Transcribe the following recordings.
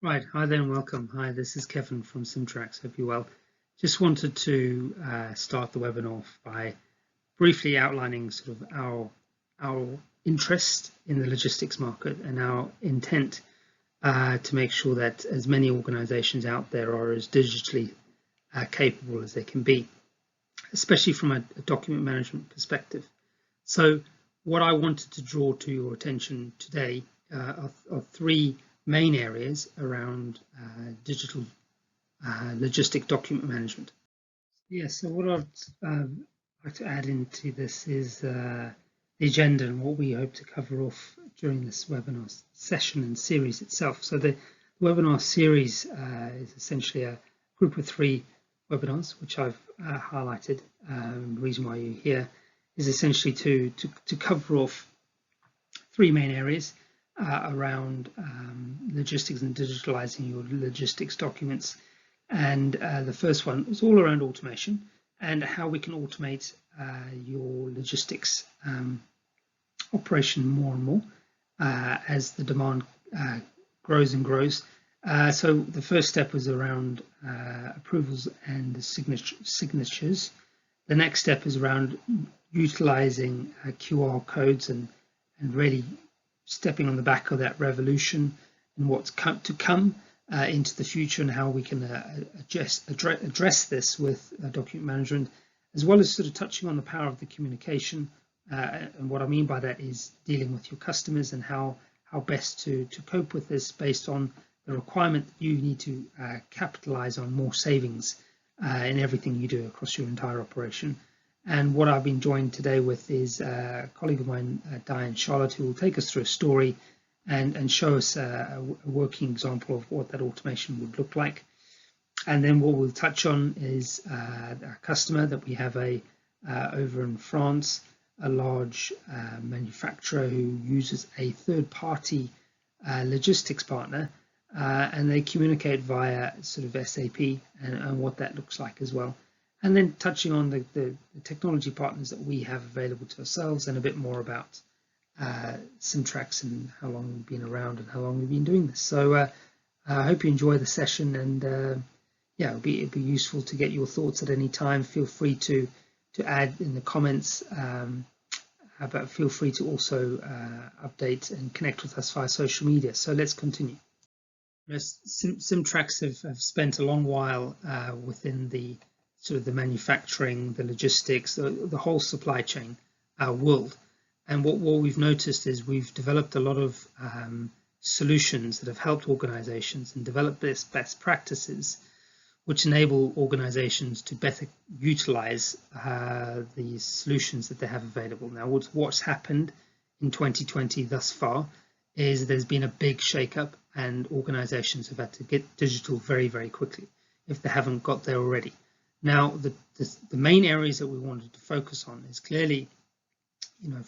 Right, hi there and welcome. Hi, this is Kevin from SimTracks. Hope you're well. Just wanted to start the webinar off by briefly outlining sort of our interest in the logistics market and our intent to make sure that as many organizations out there are as digitally capable as they can be, especially from a document management perspective. So what I wanted to draw to your attention today are three main areas around digital logistic document management. Yeah, so what I'd like to add into this is the agenda and what we hope to cover off during this webinar session and series itself. So the webinar series is essentially a group of three webinars, which I've highlighted. The reason why you're here is essentially to cover off three main areas around logistics and digitalizing your logistics documents. And the first one is all around automation and how we can automate your logistics operation more and more as the demand grows and grows. So the first step was around approvals and signatures. The next step is around utilizing QR codes and really stepping on the back of that revolution and what's to come into the future and how we can address this with document management, as well as sort of touching on the power of the communication. And what I mean by that is dealing with your customers and how best to cope with this based on the requirement that you need to capitalize on more savings in everything you do across your entire operation. And what I've been joined today with is a colleague of mine, Diane Charlotte, who will take us through a story and show us a working example of what that automation would look like. And then what we'll touch on is a customer that we have over in France, a large manufacturer who uses a third-party logistics partner, and they communicate via sort of SAP and what that looks like as well. And then touching on the technology partners that we have available to ourselves and a bit more about SimTracks and how long we've been around and how long we've been doing this. So I hope you enjoy the session, and yeah, it'd be useful to get your thoughts at any time. Feel free to add in the comments, but feel free to also update and connect with us via social media. So let's continue. SimTracks have spent a long while within the sort of the manufacturing, the logistics, the whole supply chain world. And what we've noticed is we've developed a lot of solutions that have helped organizations and develop best practices, which enable organizations to better utilize the solutions that they have available. Now, what's happened in 2020 thus far is there's been a big shakeup, and organizations have had to get digital very, very quickly if they haven't got there already. Now, the main areas that we wanted to focus on is clearly, you know,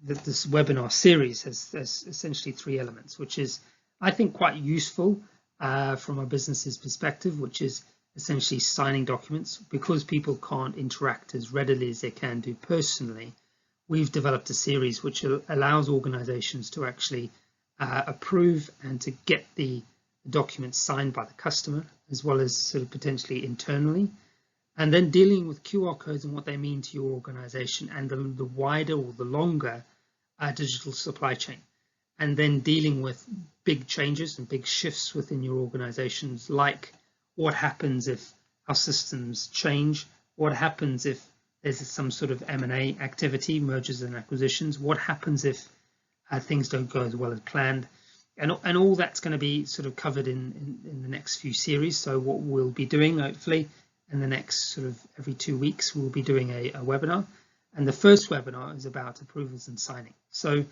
this webinar series has essentially three elements, which is, I think, quite useful from a business's perspective, which is essentially signing documents. Because people can't interact as readily as they can do personally, we've developed a series which allows organizations to actually approve and to get the documents signed by the customer, as well as sort of potentially internally, and then dealing with QR codes and what they mean to your organization and the wider or the longer digital supply chain, and then dealing with big changes and big shifts within your organizations, like what happens if our systems change, what happens if there's some sort of M&A activity, mergers and acquisitions, what happens if things don't go as well as planned. And all that's going to be sort of covered in the next few series. So what we'll be doing, hopefully, in the next sort of every 2 weeks, we'll be doing a webinar. And the first webinar is about approvals and signing. So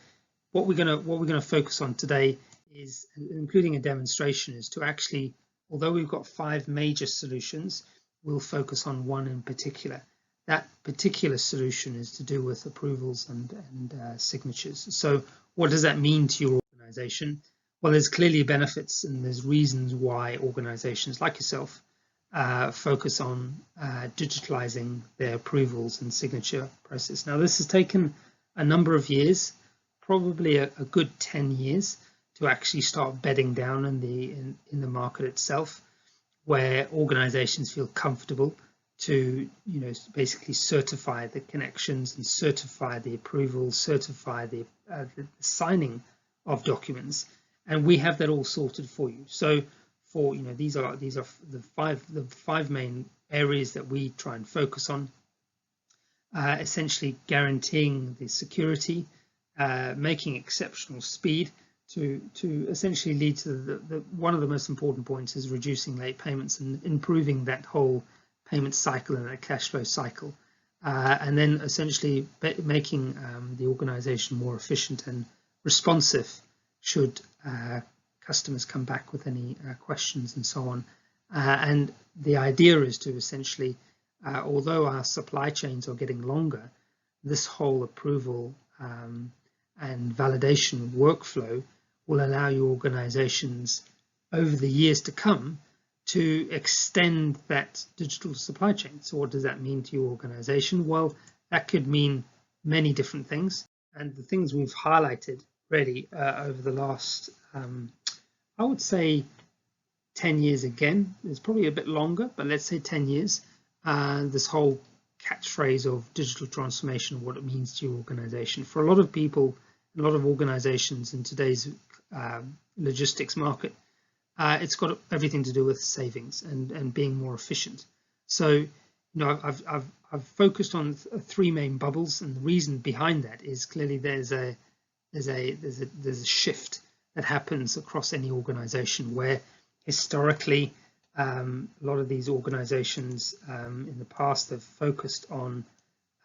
what we're going to focus on today is, including a demonstration, is to actually, although we've got 5 major solutions, we'll focus on one in particular. That particular solution is to do with approvals and signatures. So what does that mean to your organization? Well, there's clearly benefits and there's reasons why organizations like yourself focus on digitalizing their approvals and signature process. Now, this has taken a number of years, probably a good 10 years, to actually start bedding down in the market itself, where organizations feel comfortable to basically certify the connections and certify the approvals, certify the signing of documents, and we have that all sorted for you. So for these are the five main areas that we try and focus on, essentially guaranteeing the security, making exceptional speed to essentially lead to one of the most important points is reducing late payments and improving that whole payment cycle and that cash flow cycle, and then essentially making the organization more efficient and responsive should customers come back with any questions and so on. And the idea is to essentially, although our supply chains are getting longer, this whole approval and validation workflow will allow your organizations over the years to come to extend that digital supply chain. So what does that mean to your organization? Well, that could mean many different things. And the things we've highlighted really over the last, I would say 10 years again, it's probably a bit longer, but let's say 10 years, this whole catchphrase of digital transformation, what it means to your organization. For a lot of people, a lot of organizations in today's logistics market, it's got everything to do with savings and being more efficient. So, I've focused on three main bubbles, and the reason behind that is clearly there's a shift that happens across any organization where historically a lot of these organizations in the past have focused on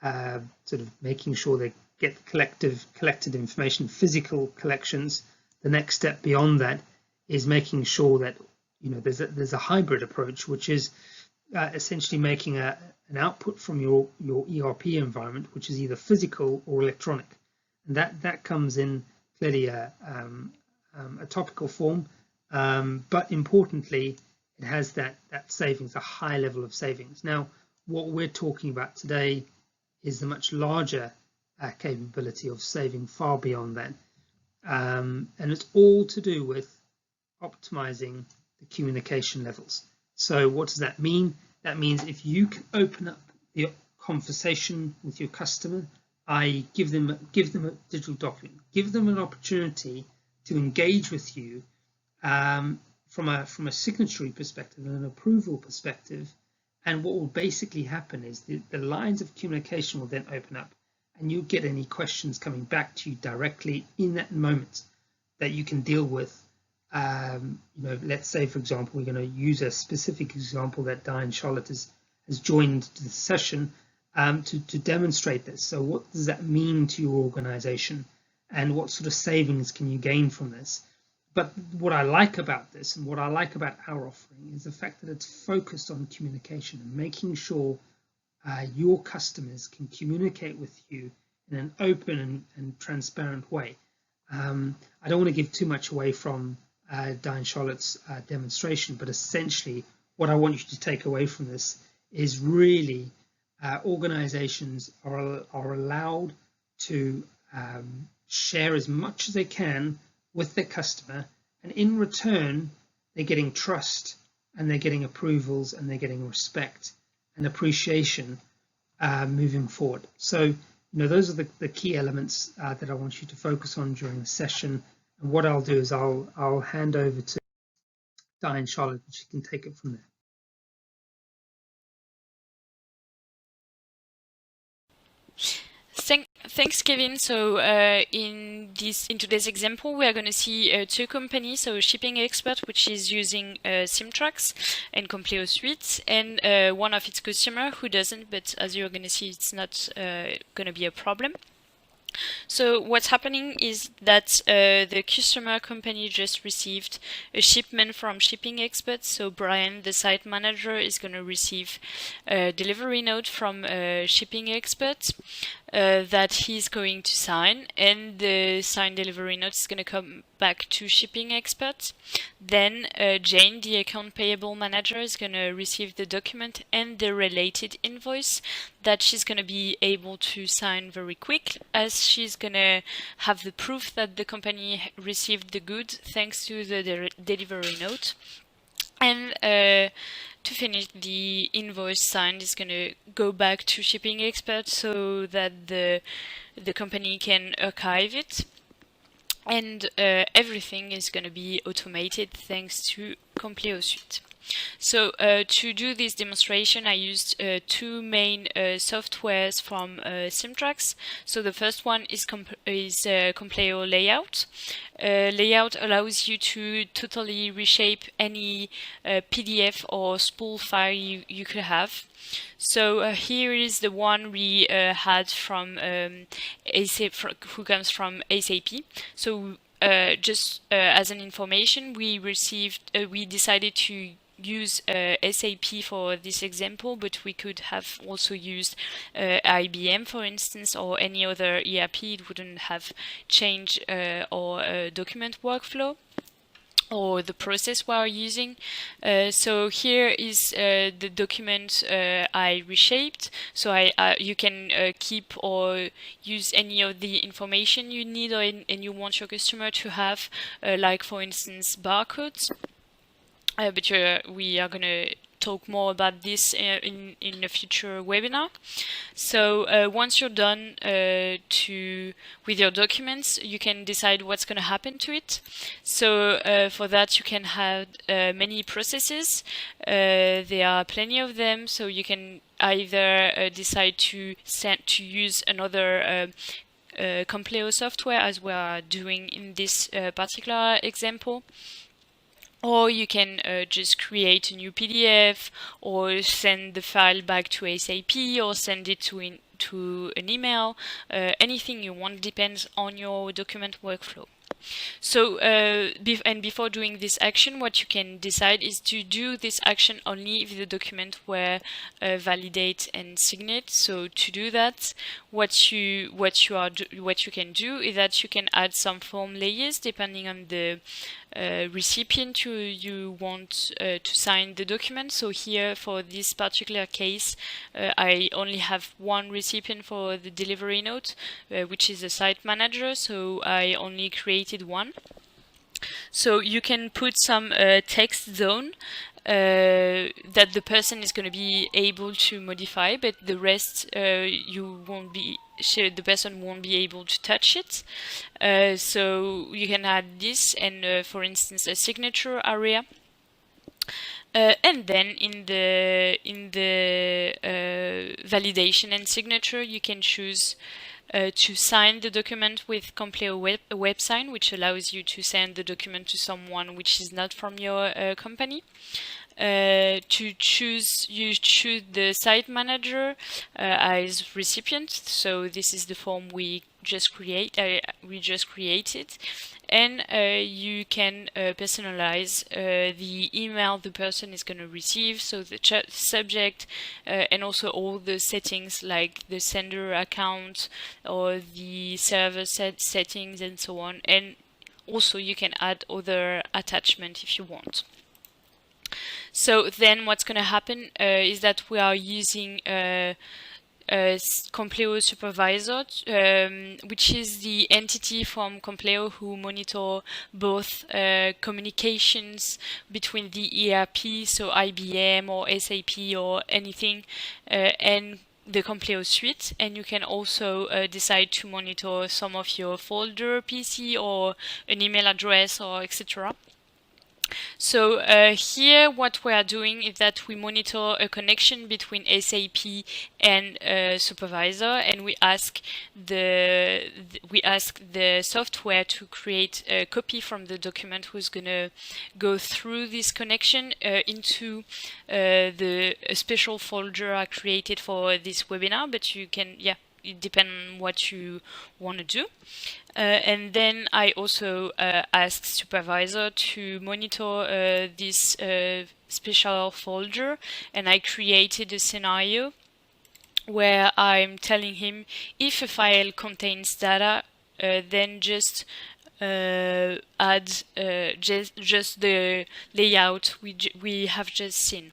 sort of making sure they get collected information, physical collections. The next step beyond that is making sure that there's a hybrid approach, which is essentially making an output from your ERP environment, which is either physical or electronic, and that comes in clearly a topical form, but importantly, it has that savings, a high level of savings. Now, what we're talking about today is the much larger capability of saving far beyond that. And it's all to do with optimizing the communication levels. So what does that mean? That means if you can open up the conversation with your customer, i.e. give them a digital document, give them an opportunity to engage with you from a signatory perspective and an approval perspective, and what will basically happen is the lines of communication will then open up, and you'll get any questions coming back to you directly in that moment that you can deal with. Let's say, for example, we're going to use a specific example that Diane Charlotte has joined to the session to demonstrate this. So what does that mean to your organization, and what sort of savings can you gain from this? But what I like about this, and what I like about our offering, is the fact that it's focused on communication and making sure your customers can communicate with you in an open and transparent way. I don't want to give too much away from Diane Charlotte's demonstration, but essentially what I want you to take away from this is really organizations are allowed to share as much as they can with their customer, and in return they're getting trust, and they're getting approvals, and they're getting respect and appreciation moving forward. So those are the key elements that I want you to focus on during the session. And what I'll do is I'll hand over to Diane Charlotte, and she can take it from there. Thanks, Kevin. So in today's example, we are going to see two companies. So Shipping Expert, which is using SimTracks and Compleo Suite, and one of its customer who doesn't, but as you're going to see, it's not going to be a problem. So what's happening is that the customer company just received a shipment from Shipping Expert. So Brian, the site manager, is going to receive a delivery note from Shipping Expert. that he's going to sign, and the signed delivery note is going to come back to shipping expert. Then Jane, the account payable manager, is going to receive the document and the related invoice that she's going to be able to sign very quick, as she's going to have the proof that the company received the goods thanks to the delivery note. And to finish, the invoice signed is going to go back to shipping expert so that the company can archive it. And everything is going to be automated thanks to Compleo Suite. So to do this demonstration, I used two main softwares from SimTracks. So the first one is Compleo Layout. Layout allows you to totally reshape any PDF or spool file you could have. So here is the one we had from who comes from SAP. So just as an information, we decided to use SAP for this example, but we could have also used IBM, for instance, or any other ERP. It wouldn't have changed our document workflow or the process we are using. So here is the document I reshaped. So you can keep or use any of the information you need and you want your customer to have, like for instance barcodes. But we are going to talk more about this in a future webinar. So once you're done with your documents, you can decide what's going to happen to it. So for that, you can have many processes. There are plenty of them, so you can either decide to use another Compleo software, as we are doing in this particular example. Or you can just create a new PDF, or send the file back to SAP, or send it to an email. Anything you want depends on your document workflow. So before doing this action, what you can decide is to do this action only if the document were validate and signed. So to do that, what you can do is that you can add some form layers depending on the recipient you want to sign the document. So here, for this particular case, I only have one recipient for the delivery note, which is the site manager, so I only created one. So you can put some text zone that the person is going to be able to modify, but the rest the person won't be able to touch it. So you can add this and for instance a signature area. And then in the validation and signature, you can choose to sign the document with Compleo web sign, which allows you to send the document to someone which is not from your company. You choose the site manager as recipient. So this is the form we just created, and you can personalize the email the person is going to receive, so the subject and also all the settings like the sender account or the server settings and so on. And also you can add other attachment if you want. So then what's going to happen is that we are using Compleo Supervisor, which is the entity from Compleo who monitor both communications between the ERP, so IBM or SAP or anything, and the Compleo suite. And you can also decide to monitor some of your folder PC or an email address or etc. So here what we are doing is that we monitor a connection between SAP and Supervisor, and we ask the software to create a copy from the document who's going to go through this connection into the special folder I created for this webinar. But you can, it depends on what you want to do. And then I also asked Supervisor to monitor this special folder, and I created a scenario where I'm telling him if a file contains data, then just add just the layout we have just seen.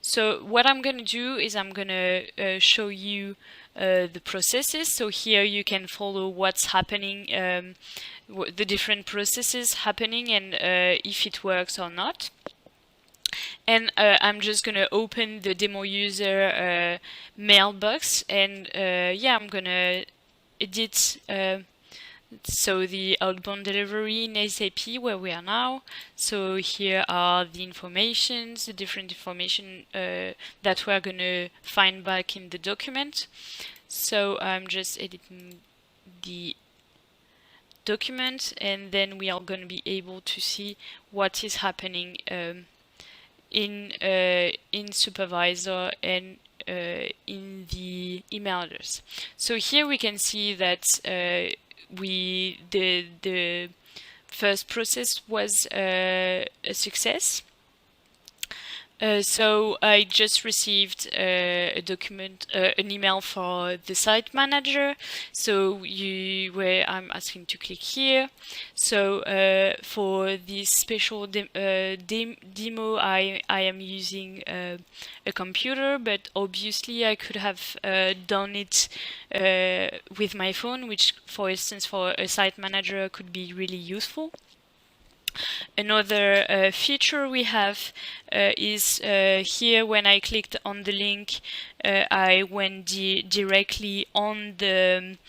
So what I'm going to do is I'm going to show you the processes. So here you can follow what's happening, the different processes happening, and if it works or not. And I'm just going to open the demo user mailbox, and yeah, I'm going to edit so the outbound delivery in SAP where we are now. So here are the informations, the different information that we're going to find back in the document. So I'm just editing the document, and then we are going to be able to see what is happening in supervisor and in the email address. So here we can see that the first process was a success. So I just received a document, an email for the site manager. So where I'm asking to click here. So for this special demo, I am using a computer, but obviously I could have done it with my phone, which, for instance, for a site manager could be really useful. Another feature we have is here when I clicked on the link, I went directly on the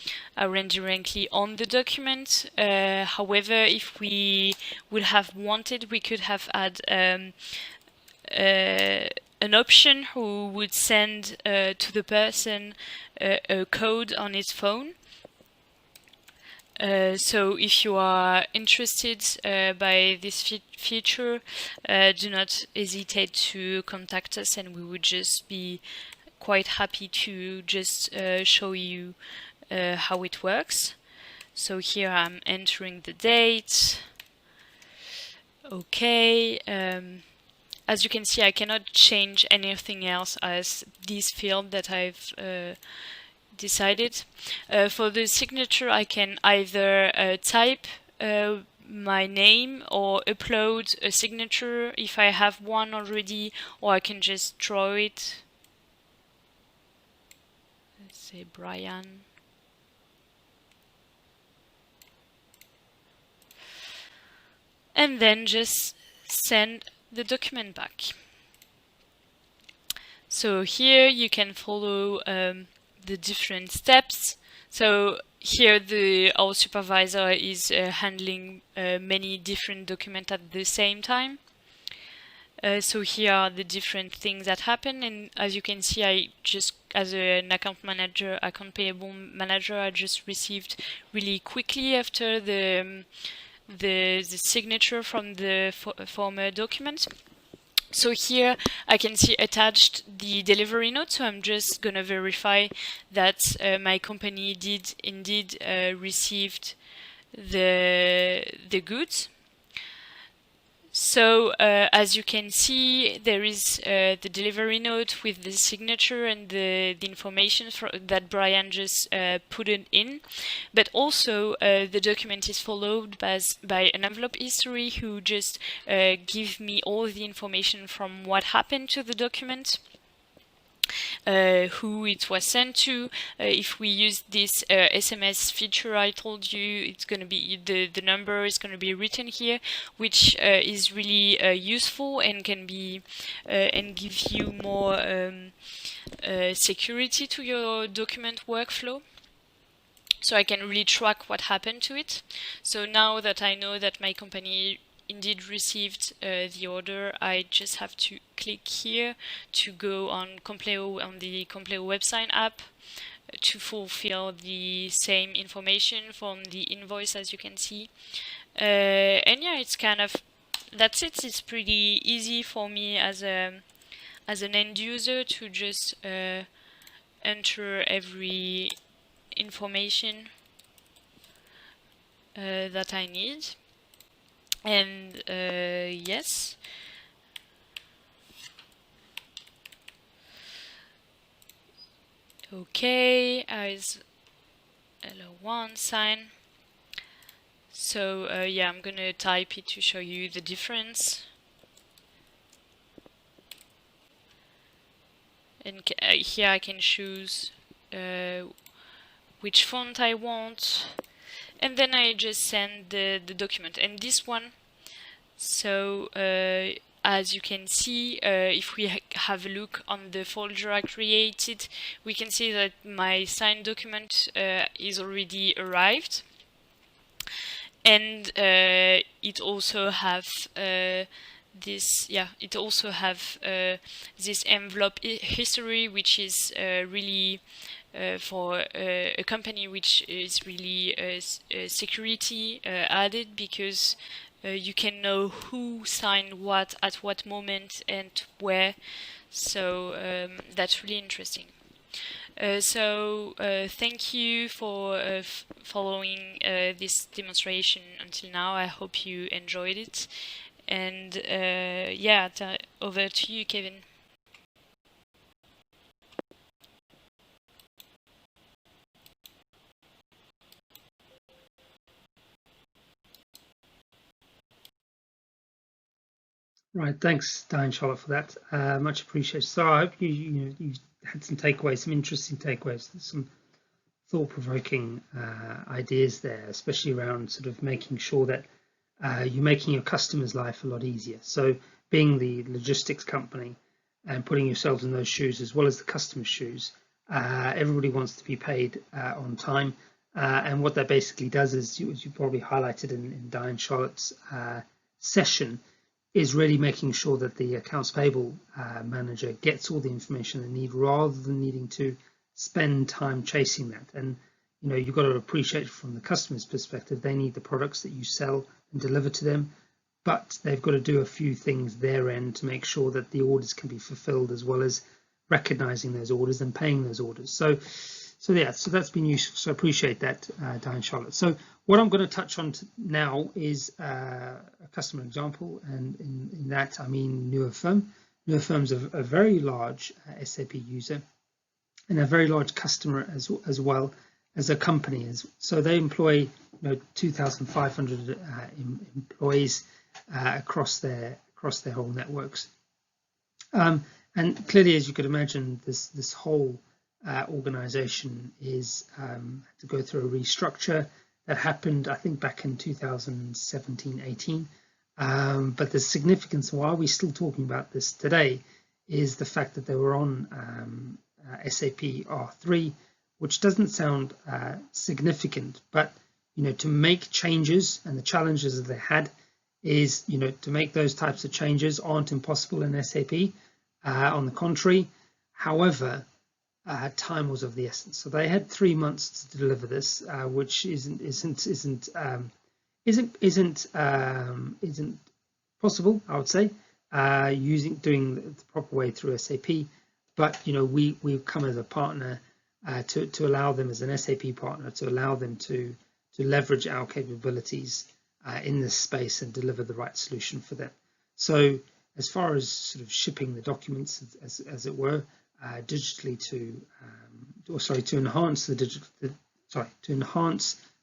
document. However, if we would have wanted, we could have had an option who would send to the person a code on his phone. So if you are interested by this feature, do not hesitate to contact us, and we would just be quite happy to just show you how it works. So here I'm entering the date. Okay. As you can see, I cannot change anything else as this field that I've decided. For the signature, I can either type my name or upload a signature if I have one already, or I can just draw it. Let's say Brian. And then just send the document back. So here you can follow the different steps. So here our supervisor is handling many different documents at the same time. So here are the different things that happen, and as you can see, I just, as an account payable manager, I just received really quickly after the signature from the former document. So here I can see attached the delivery note, so I'm just going to verify that my company did indeed received the goods. So as you can see, there is the delivery note with the signature and the information that Brian just put it in, but also the document is followed by an envelope history who just give me all the information from what happened to the document. Who it was sent to. If we use this SMS feature I told you, it's going to be the number is going to be written here, which is really useful and can be and give you more security to your document workflow. So I can really track what happened to it. So now that I know that my company indeed received the order, I just have to click here to go on the Compleo website app to fulfill the same information from the invoice, as you can see. And yeah, it's kind of, that's it. It's pretty easy for me as an end user to just enter every information that I need. And yes, Okay, is L1 sign. So yeah, I'm gonna type it to show you the difference. And here I can choose which font I want, and then I just send the document. And this one, so as you can see, if we have a look on the folder I created, we can see that my signed document is already arrived, and it also have this envelope history, which is really for a company which is really security added, because you can know who signed what at what moment and where. So that's really interesting. Thank you for following this demonstration until now. I hope you enjoyed it. And yeah, over to you, Kevin. Right, thanks, Diane Charlotte, for that. Much appreciated. So I hope you had some takeaways, some interesting takeaways, some thought-provoking ideas there, especially around sort of making sure that you're making your customer's life a lot easier. So being the logistics company and putting yourselves in those shoes as well as the customer's shoes, everybody wants to be paid on time. And what that basically does is, as you probably highlighted in Diane Charlotte's session, is really making sure that the accounts payable manager gets all the information they need, rather than needing to spend time chasing that. And you've got to appreciate from the customer's perspective, they need the products that you sell and deliver to them, but they've got to do a few things their end to make sure that the orders can be fulfilled, as well as recognizing those orders and paying those orders. So that's been useful. So I appreciate that, Diane Charlotte. So what I'm going to touch on now is a customer example, and in that I mean Nuafirm. Nuafirm's a very large SAP user and a very large customer as well as a company. So they employ 2,500 employees across their whole networks. And clearly, as you could imagine, this whole organization is to go through a restructure that happened, I think, back in 2017-18. But the significance, why we're still talking about this today, is the fact that they were on SAP R3, which doesn't sound significant, but to make changes, and the challenges that they had is to make those types of changes aren't impossible in SAP. On the contrary, however, time was of the essence. So they had 3 months to deliver this, which isn't possible, I would say, doing the proper way through SAP. But we've come as a partner to allow them, as an SAP partner, to allow them to leverage our capabilities in this space and deliver the right solution for them. So as far as sort of shipping the documents, as it were, digitally to enhance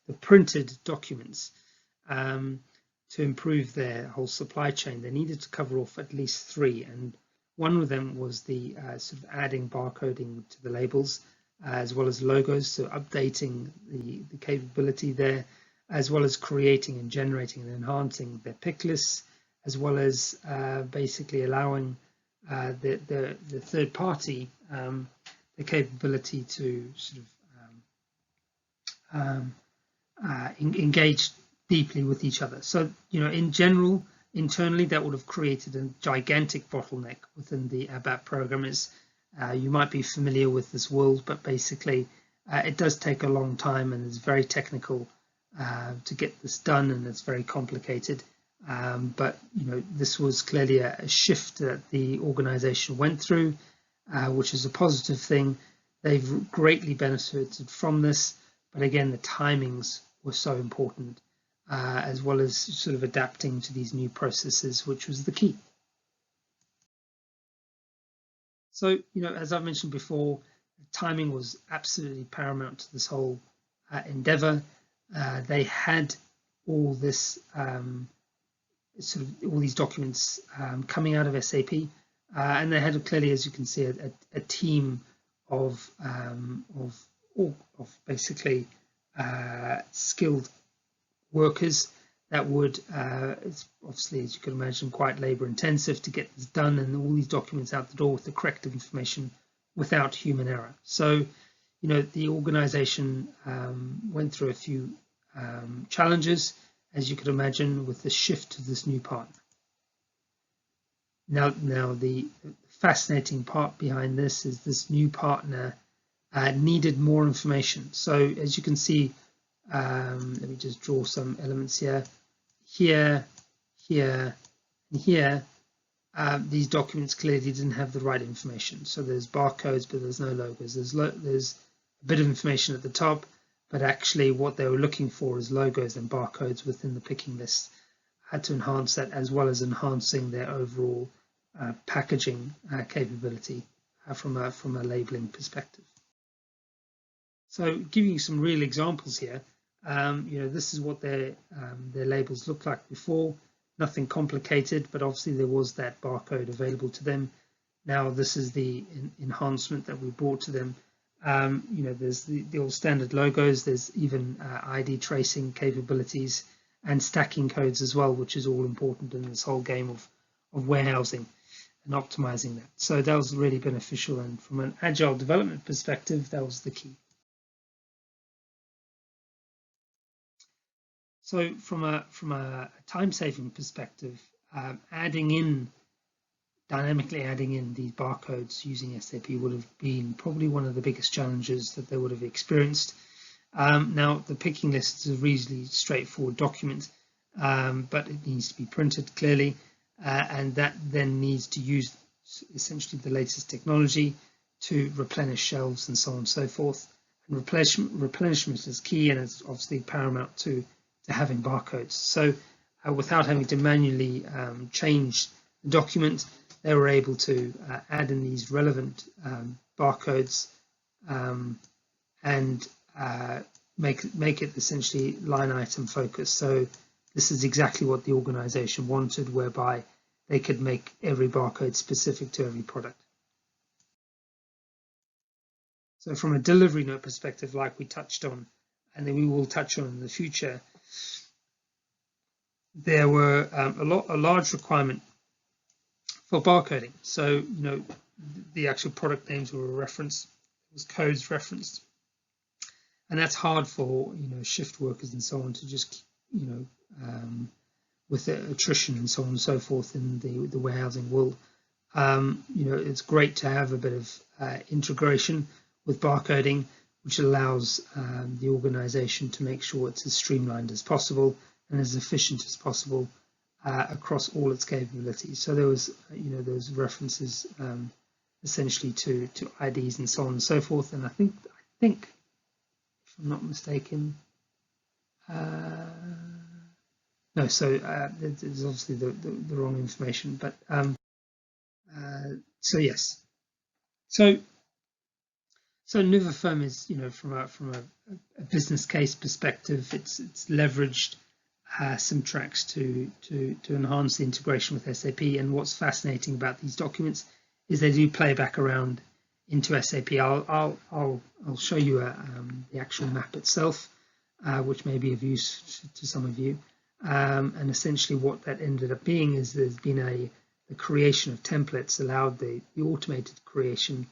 the printed documents, to improve their whole supply chain, they needed to cover off at least 3, and one of them was the sort of adding barcoding to the labels, as well as logos, so updating the capability there, as well as creating and generating and enhancing their pick lists, as well as basically allowing the third party the capability to sort of engage deeply with each other. So in general, internally, that would have created a gigantic bottleneck within the ABAP programmers. You might be familiar with this world, but basically it does take a long time, and it's very technical to get this done, and it's very complicated. But this was clearly a shift that the organization went through, which is a positive thing. They've greatly benefited from this, but again, the timings were so important, as well as sort of adapting to these new processes, which was the key. So, as I've mentioned before, Timing was absolutely paramount to this whole endeavor. They had all this sort of all these documents coming out of SAP, and they had clearly, as you can see, a team of basically skilled workers that would, it's obviously, as you can imagine, quite labor intensive to get this done and all these documents out the door with the correct information without human error. So, the organization went through a few challenges, as you could imagine, with the shift to this new partner. Now the fascinating part behind this is this new partner needed more information. So as you can see, let me just draw some elements here. Here, here, and here, these documents clearly didn't have the right information. So there's barcodes, but there's no logos. There's a bit of information at the top, but actually what they were looking for is logos and barcodes within the picking list. Had to enhance that, as well as enhancing their overall packaging capability from a labeling perspective. So giving you some real examples here, this is what their labels looked like before. Nothing complicated, but obviously there was that barcode available to them. Now this is the enhancement that we brought to them. There's the all standard logos. There's even ID tracing capabilities and stacking codes as well, which is all important in this whole game of warehousing and optimizing that. So that was really beneficial, and from an agile development perspective, that was the key. So from a time-saving perspective, dynamically adding in these barcodes using SAP would have been probably one of the biggest challenges that they would have experienced. Now, the picking list is a reasonably straightforward document, but it needs to be printed clearly, and that then needs to use essentially the latest technology to replenish shelves and so on and so forth. And replenishment is key, and it's obviously paramount to having barcodes. So without having to manually change the document, they were able to add in these relevant barcodes and make it essentially line item focused. So this is exactly what the organization wanted, whereby they could make every barcode specific to every product. So from a delivery note perspective, like we touched on, and then we will touch on in the future, there were a large requirement for barcoding. So, the actual product names were referenced, there was codes referenced, and that's hard for, shift workers and so on to just, with the attrition and so on and so forth in the warehousing world. It's great to have a bit of integration with barcoding, which allows the organization to make sure it's as streamlined as possible and as efficient as possible across all its capabilities. So there was, those references essentially to IDs and so on and so forth. And I think, if I'm not mistaken, no. So there's obviously the wrong information, but so yes. So Nuva is, from a business case perspective, it's leveraged SimTracks to enhance the integration with SAP. And what's fascinating about these documents is they do play back around into SAP. I'll show you the actual map itself, which may be of use to some of you. And essentially what that ended up being is there's been the creation of templates allowed the automated creation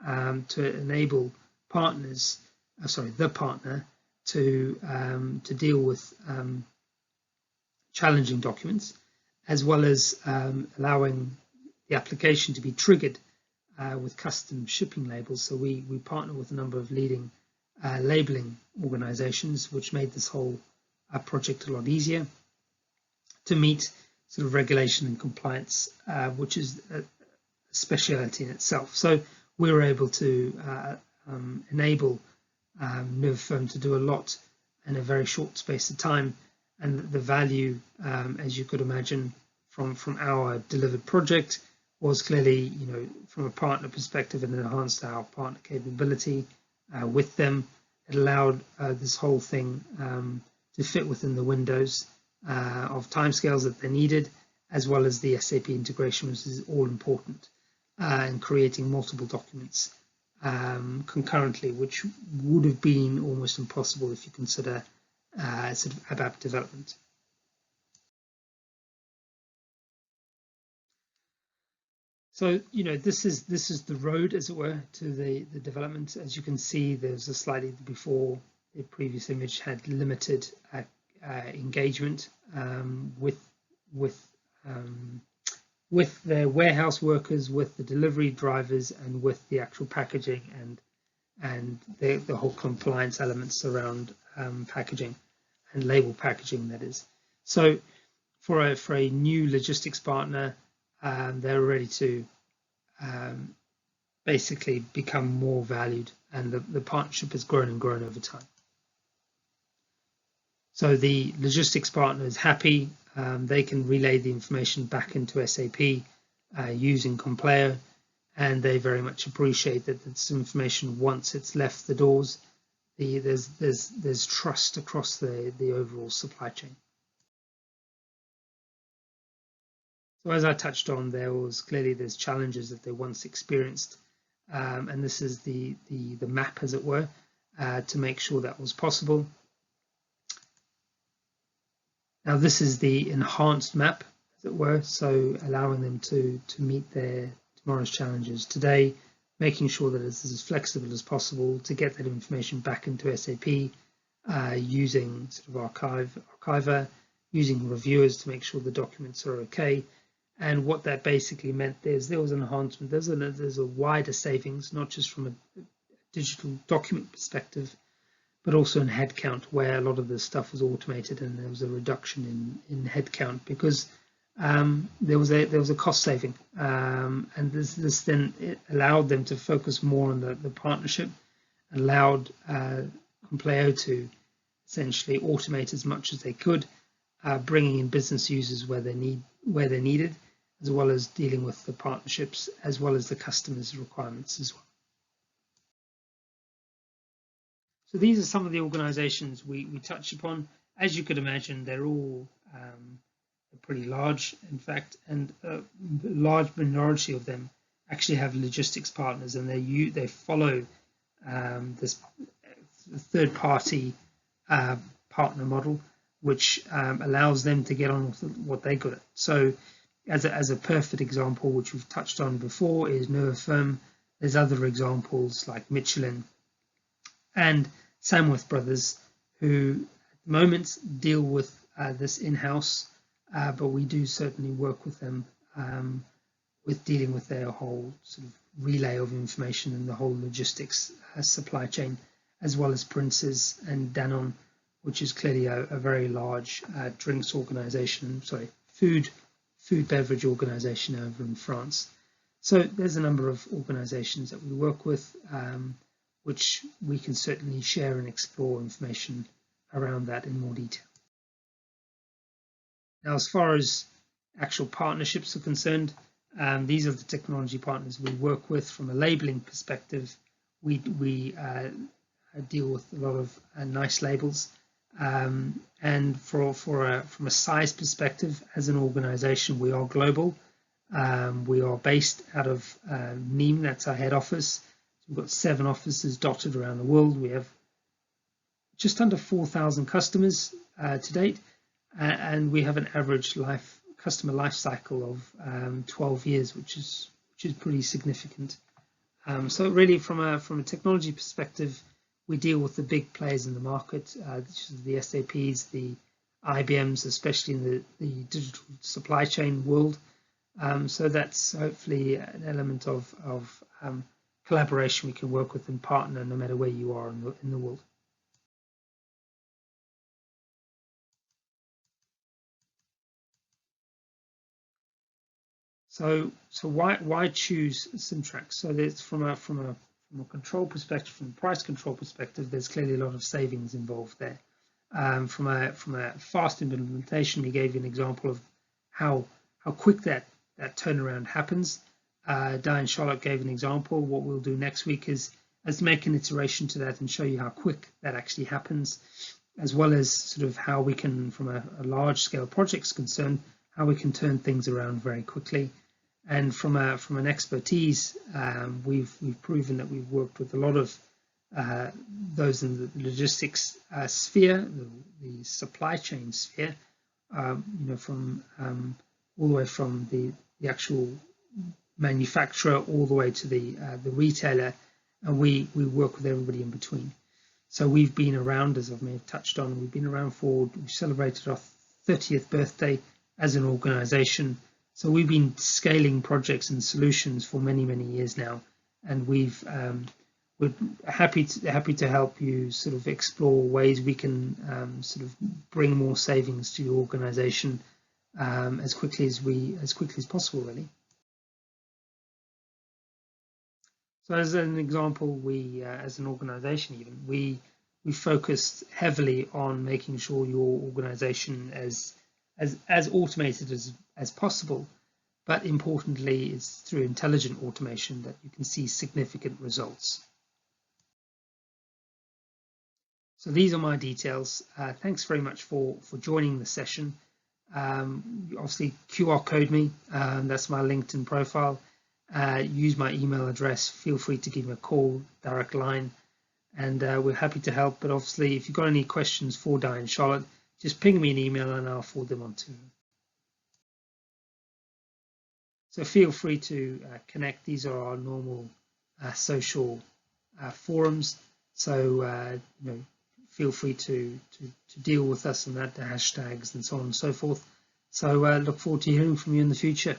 to enable partners, the partner to deal with challenging documents, as well as allowing the application to be triggered with custom shipping labels. So we partner with a number of leading labeling organizations, which made this whole project a lot easier to meet sort of regulation and compliance, which is a speciality in itself. So we were able to enable Nuva to do a lot in a very short space of time, and the value, as you could imagine, from our delivered project was clearly, from a partner perspective, it enhanced our partner capability with them. It allowed this whole thing to fit within the windows of timescales that they needed, as well as the SAP integration, which is all important in creating multiple documents concurrently, which would have been almost impossible if you consider sort of ABAP development. So, this is the road, as it were, to the development. As you can see, there's a slightly before the previous image had limited engagement with their warehouse workers, with the delivery drivers, and with the actual packaging and the whole compliance elements around packaging and label packaging, that is. So for a new logistics partner, they're ready to basically become more valued, and the partnership has grown and grown over time. So the logistics partner is happy. They can relay the information back into SAP using Compleo, and they very much appreciate that this information, once it's left the doors, there's trust across the overall supply chain. So as I touched on, there's challenges that they once experienced, and this is the map, as it were, to make sure that was possible. Now this is the enhanced map, as it were, so allowing them to meet their tomorrow's challenges today, making sure that it's as flexible as possible to get that information back into SAP, using sort of Archiver, using reviewers to make sure the documents are okay. And what that basically meant there was an enhancement. There's a wider savings, not just from a digital document perspective, but also in headcount, where a lot of this stuff was automated, and there was a reduction in headcount because there was a cost saving, and this then it allowed them to focus more on the partnership, allowed Compleo to essentially automate as much as they could, bringing in business users where they're needed, as well as dealing with the partnerships, as well as the customers' requirements as well. So these are some of the organizations we touch upon. As you could imagine, they're all pretty large, in fact, and a large minority of them actually have logistics partners, and they follow this third-party partner model, which allows them to get on with what they got. So as a perfect example, which we've touched on before, is Neurofirm. There's other examples like Michelin and Samworth Brothers, who at the moment deal with this in-house, but we do certainly work with them with dealing with their whole sort of relay of information and the whole logistics supply chain, as well as Princes and Danone, which is clearly a very large drinks organization, food beverage organization over in France. So there's a number of organizations that we work with, which we can certainly share and explore information around that in more detail. Now, as far as actual partnerships are concerned, these are the technology partners we work with. From a labeling perspective, we deal with a lot of nice labels. And from a size perspective, as an organization, we are global. We are based out of Nîmes, that's our head office. We've got 7 offices dotted around the world. We have just under 4,000 customers to date, and we have an average customer life cycle of 12 years, which is pretty significant. So really, from a technology perspective, we deal with the big players in the market, the SAPs, the IBMs, especially in the digital supply chain world. So that's hopefully an element of collaboration we can work with and partner no matter where you are in the world. So why choose SimTracks? So there's from a control perspective, from a price control perspective, there's clearly a lot of savings involved there. From a fast implementation, we gave you an example of how quick that turnaround happens. Diane Charlotte gave an example. What we'll do next week is make an iteration to that and show you how quick that actually happens, as well as sort of how we can, from a large scale project is concerned, how we can turn things around very quickly. And from an expertise, we've proven that we've worked with a lot of those in the logistics sphere, the supply chain sphere, from all the way from the actual manufacturer all the way to the retailer, and we work with everybody in between. So we've been around, as I may have touched on, we celebrated our 30th birthday as an organization. So we've been scaling projects and solutions for many, many years now, and we're happy to help you sort of explore ways we can sort of bring more savings to your organization as quickly as possible, really. So as an example, we as an organization even we focused heavily on making sure your organization as automated as possible, but importantly, it's through intelligent automation that you can see significant results. So these are my details. Thanks very much for joining the session. Obviously, QR code me. That's my LinkedIn profile. Use my email address. Feel free to give me a call, direct line, and we're happy to help. But obviously, if you've got any questions for Diane Charlotte, just ping me an email and I'll forward them on to her. So feel free to connect. These are our normal social forums. So feel free to deal with us and that, the hashtags and so on and so forth. So look forward to hearing from you in the future.